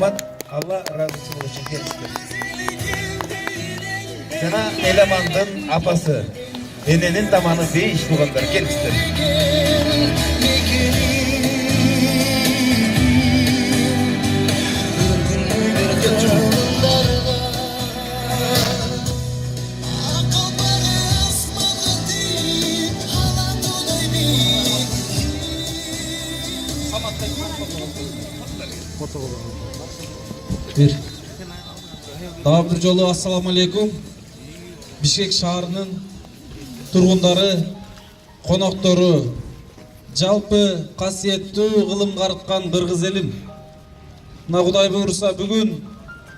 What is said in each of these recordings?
Allah razı olsun geliştir. Jana Eleman'dın apası, enenin damanı 5 tuğanlar geliştir. Bir. Daha bir jolu assalamu alaikum. Bişkek şaharının turgundары, konoktoru, жалпы касиеттүү кылым карыткан кыргыз элим. Мына Кудай буйруса бүгүн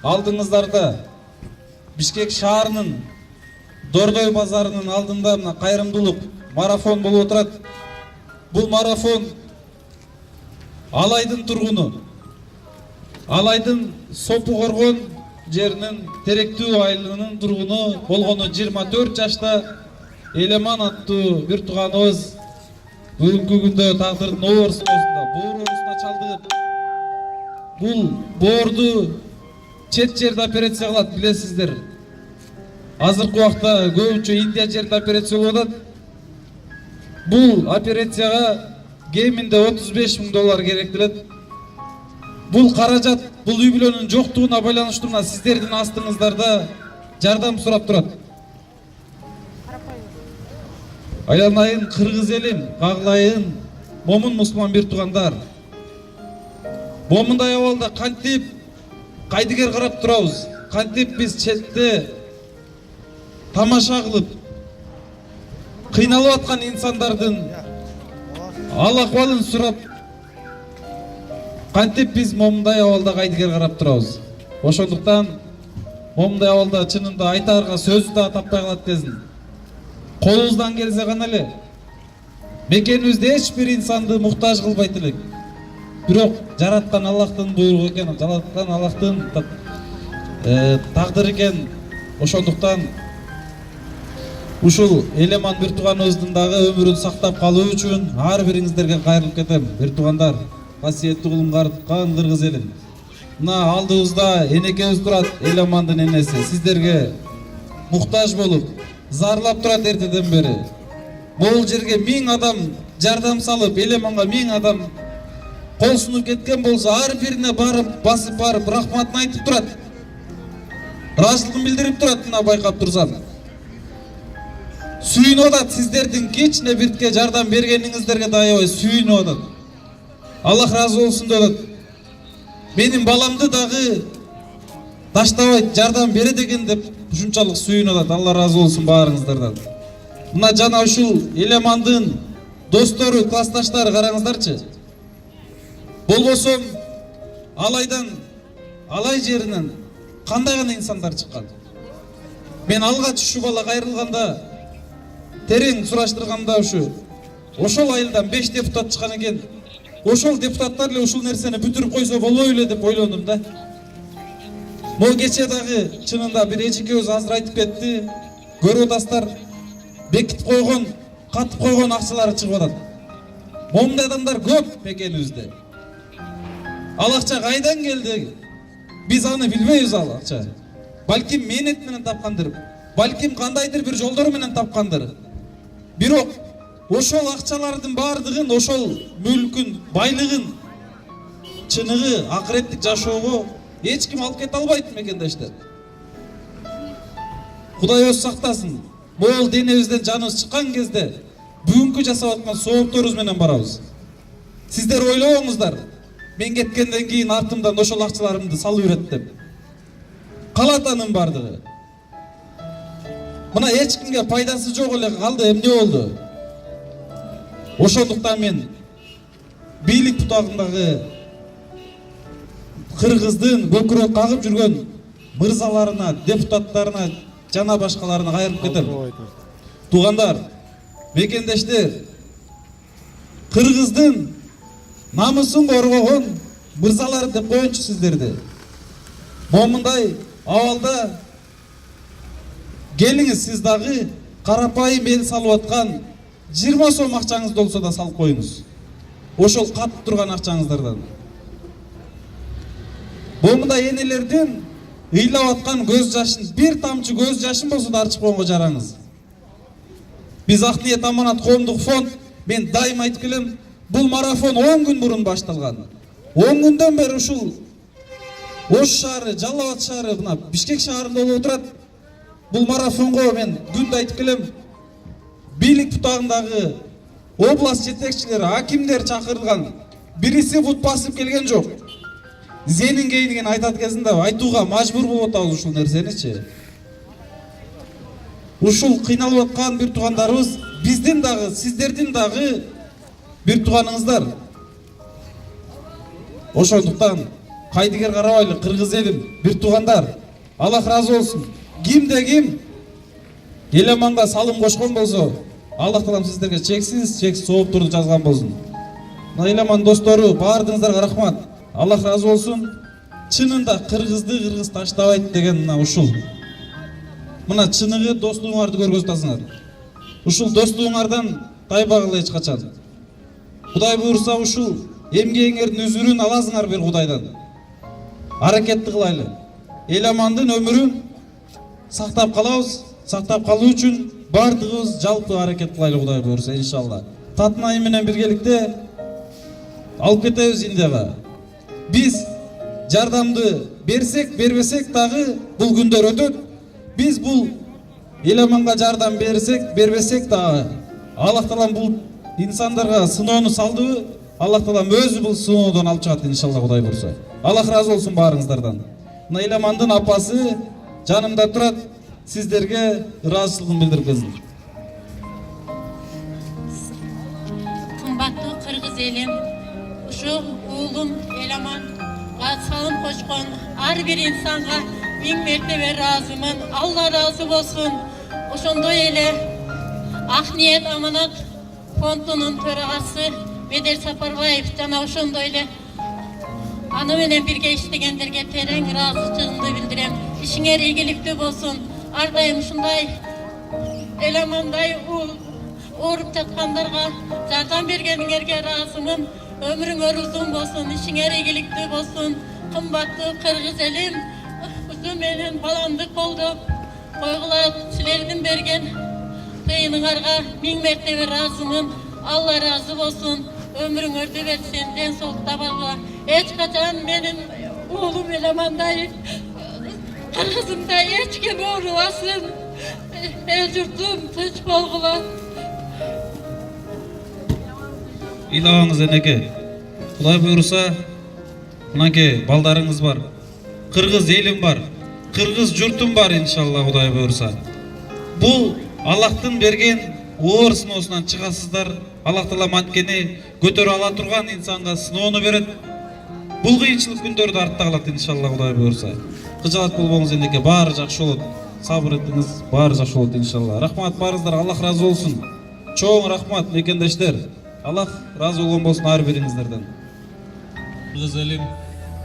алдыңыздарда Бишкек шаарынын Дордой базарынын алдында мына кайрымдуулук марафон болуп отурат. Бул марафон Алайдын тургуну, Алайдын Сопу Коргон жеринин Теректүү айылынын тургуну болгону 24 жашта Элеман аттуу бир тууганыбыз бүгүнкү күндө тагдырдын оорусунда боор оорусуна чалдыгып, бул боорду чет жерде операция кылат, билесиздер. Азыркы убакта көбүнчө Индия жерде операция болуп атат. Бул операцияга кеминде $35.000 керектелет. Бул каражат, бул үй бүлөнүн жоктугуна байланыштуу мына сиздердин астыңыздарда жардам сурап турат. Айланайын кыргыз элим, кагылайын момун мусулман бир туугандар. Момундай абалда кантип кайдыгер карап турабыз? Кантип биз четте тамаша кылып кыйналып аткан инсандардын ал акыбалын сурап, кантип биз момундай абалда кайдыгер карап турабыз? Ошондуктан момундай абалда чынында айтаарга сөз да таппай калат десин. Колубуздан келсе гана эле мекенибизде эч бир инсанды муктаж кылбайт элек. Бирок жараткан Аллахтын буйругу экен, жараткан Аллахтын тагдыры экен. Ошондуктан ушул Элеман бир тууганыбыздын дагы өмүрүн сактап калуу үчүн ар бириңиздерге кайрылып кетем. Бир туугандар, касиеттүү кылым карыткан кыргыз элим. Мына алдыбызда энекебиз турат, Элемандын энеси. Сиздерге муктаж болуп, зарлап турат эртеден бери. Бул жерге 1000 адам жардам салып, Элеманга 1000 адам кол сунуп кеткен болсо, ар бирине барып, басып барып, рахматын айтып турат. Ыраазычылыгын билдирип турат, мына байкап турсам. Сүйүнүп атат, сиздердин кичине биртке жардам бергениңиздерге да аябай сүйүнүп атат. Аллах разы болсун деп атат. Менин баламды дагы таштабайт, жардам берет экен деп ушунчалык сүйүнүп атат. Алла разы болсун баарыңыздардан. Мына жана ушул Элемандын достору, классташтары караңыздарчы. Болбосо Алайдан, Алай жеринен кандай гана инсандар чыккан. Мен алгач ушу бала кайрылганда терең сураштырганда ошол айылдан 5 депутат чыккан экен. Ошол депутаттар эле ушул нерсени бүтүрүп койсо болбой эле деп ойлондум да. Могу кече дагы чынында бир эжекебиз азыр айтып кетти. Көрүп атасыздар, бекитип койгон, катып койгон акчалары чыгып атат. Момундай адамдар көп мекенибизде. Ал акча кайдан келди? Биз аны билбейбиз ал акча. Балким мээнет менен тапкандыр, балким кандайдыр бир жолдор менен тапкандыр. Бирок ошол акчалардын баардыгын, ошол мүлкүн, байлыгын, чыныгы, акыреттик жашоого эч ким алып кете албайт мекендештер. Кудай өз сактасын. Могул денебизден жаныбыз чыккан кезде бүгүнкү жасап аткан соопторубуз менен барабыз. Сиздер ойлобоңуздар, мен кеткенден кийин артымдан ошол акчаларымды салып берет деп. Калат анын бардыгы. Мына эч кимге пайдасы жок эле калды, эмне болду? Ошондуктан мен бийлик бутагындагы кыргыздын көкүрөк кагып жүргөн мырзаларына, депутаттарына жана башкаларына кайрылып кетем. Туугандар, мекендештер, кыргыздын намысын коргогон мырзалар деп коеюнчу сиздерди. Момундай абалда келиңиз, сиз дагы карапайым эл салып аткан 20 сом акчаңыз болсо да салып коюңуз. Ошол катып турган акчаңыздардан. Бомдай энелердин ыйлап аткан көз жашын, бир тамчы көз жашын болсо да арчып койгонго жараңыз. Биз Ак Ниет Аманат коомдук фонд, мен дайым айтып келем, бул марафон 10 күн мурун башталган. 10 күндөн бери ушул Ош шаары, Жалал Абад шаары, мына Бишкек шаарында болуп турат. Бул марафонго мен күндө айтып келем, бийлик бутагындагы область жетекчилери, акимдер чакырылган. Бириси бут басып келген жок. Зенингей деген айтат кезинде айтууга мажбур болуп атабыз ушул нерсеничи. Ушул кыйналып аткан бир туугандарыбыз биздин дагы, сиздердин дагы бир тууганыңыздар. Ошондуктан кайдыгер карабайлы кыргыз элим, бир туугандар, Аллах разы болсун. Кимде ким Еламанга салым кошкон болсо, Аллах таалам сиздерге чексиз сооптурду жазган болсун. Еламан достору, баардыгыңыздарга рахмат. Аллах разы болсун. Чынында кыргызды кыргыз таштабайт деген мына ушул. Мына чыныгы достугуңарды көргөзөтсүңөр. Ушул достугуңардан тайбагыла эч качан. Кудай буйрса ушул эмгегиңердин үзүрүн аласыңар бир Кудайдан. Аракетти кылайлы. Еламандын өмүрүн сактап калабыз. Сактап калуу үчүн бардыгыбыз жалпы аракет кылайлы Кудай буйрса иншалла. Татынай менен биргеликте алып кетебиз Индияга. Биз жардамды берсек, бербесек дагы бул күндөр өтөт. Биз бул Еламанга жардам берсек, бербесек дагы Аллах таалам бул инсандарга сыноону салдыбы, Аллах таалам өзү бул сыноодон алып чыгат иншалла Кудай буйрса. Аллах разы болсун баарыңыздардан. Мына Еламандын апасы жанымда турат. Сиздерге ыраазычылыгын билдирип келдим. Кымбаттуу кыргыз элим, ушу уулум Еламанга салым кошкон ар бир инсанга миң мертебе ыраазымын. Алла ыраазы болсун. Ошондой эле Ак Ниет Аманат фондунун төрагасы Бедер Сапарбаев жана ошондой эле аны менен бирге иштегендерге терең ыраазычылыгымды билдирем. Ишиңер ийгиликтүү болсун. Ар дайым ушундай Еламандай ооруп жаткандарга жардам бергениңерге ыраазымын. Өмүрүңөр узун болсун, ишиңер ийгиликтүү болсун. Кымбаттуу кыргыз элим, ушу менен баламды колдоп койгула силердин берген тыйыныңарга миң мертебе ыраазымын. Алла ыраазы болсун. Өмүрүңөрдү берсин, ден соолук табарга. Эч качан менин уулум Еламандай кыргызымдай эч ким оорубасын. Эл журтум тынч болгула. Ыйлабаңыз энеке. Кудай буйрса, мынакей балдарыңыз бар. Кыргыз элим бар. Кыргыз журтум бар иншалла Кудай буйрса. Бул Аллахтын берген оор сыноосунан чыгасыздар. Аллах таалам анткени көтөрө ала турган инсанга сыноону берет. Бул кыйынчылык күндөрдү артта калат иншалла Кудай буйрса. Кыжалат болбоңуз энеке, баары жакшы болот. Сабыр этиңиз, баары жакшы болот иншалла. Рахмат баарыңыздарга, Аллах разы болсун. Чоң рахмат мекендештер. Аллах разы болгон болсун ар бириңиздерден. Кыргыз элим,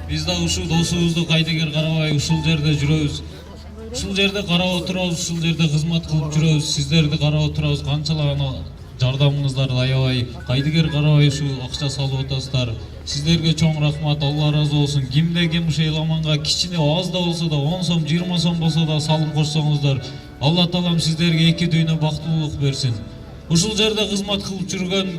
биз да ушул досубузду кайдыгер карабай ушул жерде жүрөбүз. Ушул жерде карап отурабыз, ушул жерде кызмат кылып жүрөбүз. Сиздерди карап отурабыз, канчалаган жардамыңыздар аябай, кайдыгер карабай ушу акча салып атасыздар. Сиздерге чоң рахмат, Алла разы болсун. Кимде ким ушу Еламанга кичине аз да болсо да 10 сом, 20 сом болсо да салым кошсоңуздар, Алла таалам сиздерге эки дүйнө бактылуулук берсин. Ушул жерде кызмат кылып жүргөн,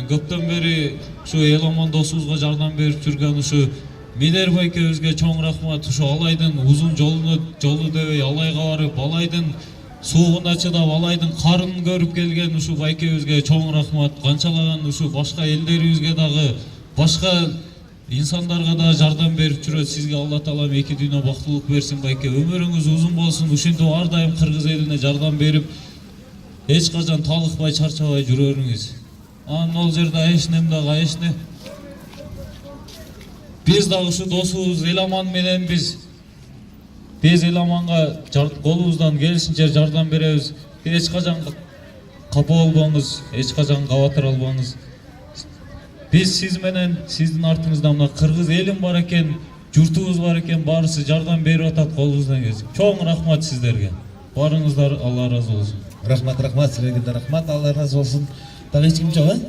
көптөн бери ушу Еламан досубузга жардам берип жүргөн ушу Медер байкебизге чоң рахмат. Ушу Алайдын узун жолу дебей Алайга барып, Алайдын суугуна чыдап, Алайдын карын көрүп келген ушу байкебизге чоң рахмат. Канчалаган ушу башка элдерибизге дагы, башка инсандарга да жардам берип жүрөт. Сизге Алла таалам эки дүйнө бактылык берсин байке. Өмүрүңүз узун болсун. Ушинтип ар дайым кыргыз элине жардам берип, эч качан талыкпай, чарчабай жүрөрүңүз. Анан ол жерде эчнем дагы эчне. Биз дагы ушу досубуз Еламан менен биз Еламанга колубуздан келишинче жардам беребиз. Эч качан капа болбоңуз, эч качан кабатыр албаңыз. Биз сиз менен, сиздин артыңызда мына кыргыз элим бар экен, журтубуз бар экен, баарысы жардам берип атат колубуздан келсе. Чоң рахмат сиздерге. Баарыңыздар Алла разы болсун. Рахмат, силерге да рахмат, Алла разы болсун. Дагы эч ким жок,